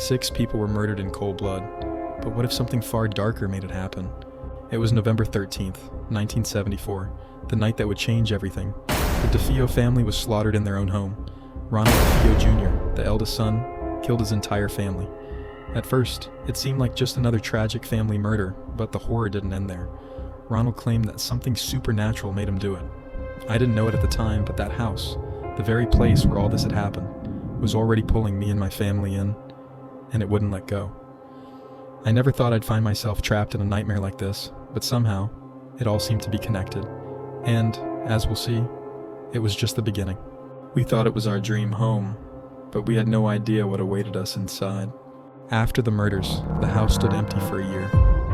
6 people were murdered in cold blood. But what if something far darker made it happen? It was November 13th, 1974, the night that would change everything. The DeFeo family was slaughtered in their own home. Ronald DeFeo Jr., the eldest son, killed his entire family. At first, it seemed like just another tragic family murder, but the horror didn't end there. Ronald claimed that something supernatural made him do it. I didn't know it at the time, but that house, the very place where all this had happened, was already pulling me and my family in, and it wouldn't let go. I never thought I'd find myself trapped in a nightmare like this, but somehow, it all seemed to be connected. And, as we'll see, it was just the beginning. We thought it was our dream home, but we had no idea what awaited us inside. After the murders, the house stood empty for a year,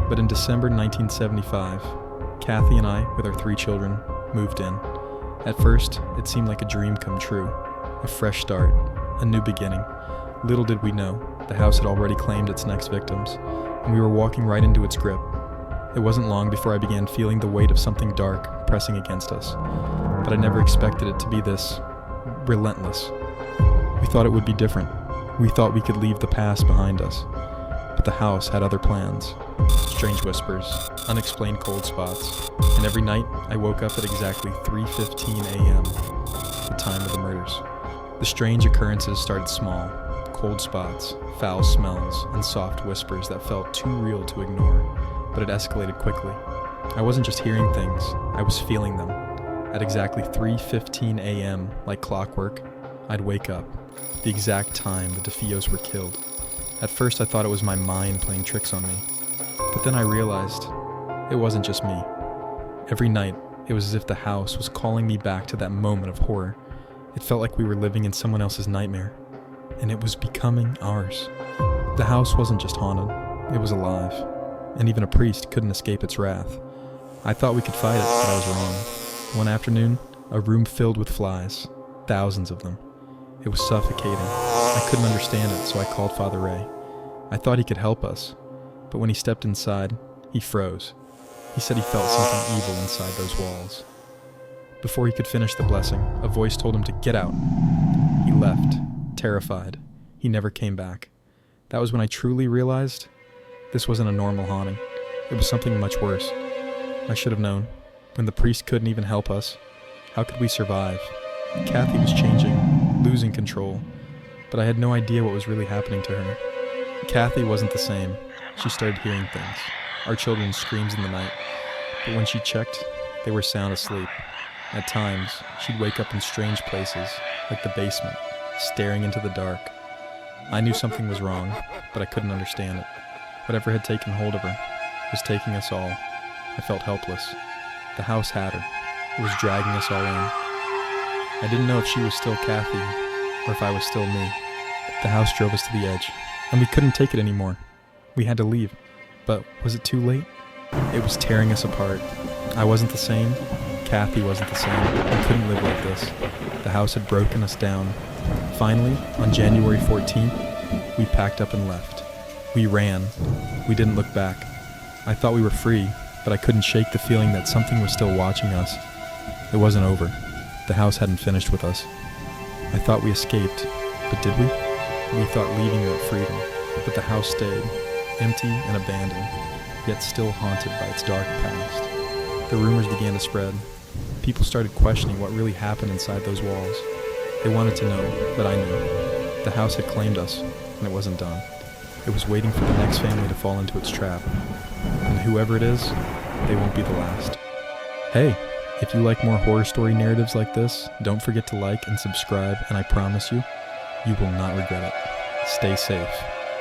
but in December 1975, Kathy and I, with our 3 children, moved in. At first, it seemed like a dream come true, a fresh start, a new beginning. Little did we know, the house had already claimed its next victims, and we were walking right into its grip. It wasn't long before I began feeling the weight of something dark pressing against us, but I never expected it to be this relentless. We thought it would be different. We thought we could leave the past behind us, but the house had other plans. Strange whispers, unexplained cold spots, and every night I woke up at exactly 3:15 a.m., the time of the murders. The strange occurrences started small, cold spots, foul smells, and soft whispers that felt too real to ignore, but it escalated quickly. I wasn't just hearing things, I was feeling them. At exactly 3:15 a.m., like clockwork, I'd wake up, the exact time the DeFeos were killed. At first I thought it was my mind playing tricks on me, but then I realized it wasn't just me. Every night, it was as if the house was calling me back to that moment of horror. It felt like we were living in someone else's nightmare, and it was becoming ours. The house wasn't just haunted, it was alive, and even a priest couldn't escape its wrath. I thought we could fight it, but I was wrong. One afternoon, a room filled with flies, thousands of them. It was suffocating. I couldn't understand it, so I called Father Ray. I thought he could help us, but when he stepped inside, he froze. He said he felt something evil inside those walls. Before he could finish the blessing, a voice told him to get out. He left, terrified. He never came back. That was when I truly realized this wasn't a normal haunting. It was something much worse. I should have known. When the priest couldn't even help us, how could we survive? Kathy was changing, losing control, but I had no idea what was really happening to her. Kathy wasn't the same. She started hearing things, our children's screams in the night, but when she checked, they were sound asleep. At times, she'd wake up in strange places, like the basement, staring into the dark. I knew something was wrong, but I couldn't understand it. Whatever had taken hold of her was taking us all. I felt helpless. The house had her. It was dragging us all in. I didn't know if she was still Kathy, or if I was still me. The house drove us to the edge, and we couldn't take it anymore. We had to leave, but was it too late? It was tearing us apart. I wasn't the same. Kathy wasn't the same. We couldn't live like this. The house had broken us down. Finally, on January 14th, we packed up and left. We ran. We didn't look back. I thought we were free, but I couldn't shake the feeling that something was still watching us. It wasn't over. The house hadn't finished with us. I thought we escaped, but did we? We thought leaving meant freedom, but the house stayed, empty and abandoned, yet still haunted by its dark past. The rumors began to spread. People started questioning what really happened inside those walls. They wanted to know, but I knew. The house had claimed us, and it wasn't done. It was waiting for the next family to fall into its trap. And whoever it is, they won't be the last. Hey, if you like more horror story narratives like this, don't forget to like and subscribe, and I promise you, you will not regret it. Stay safe.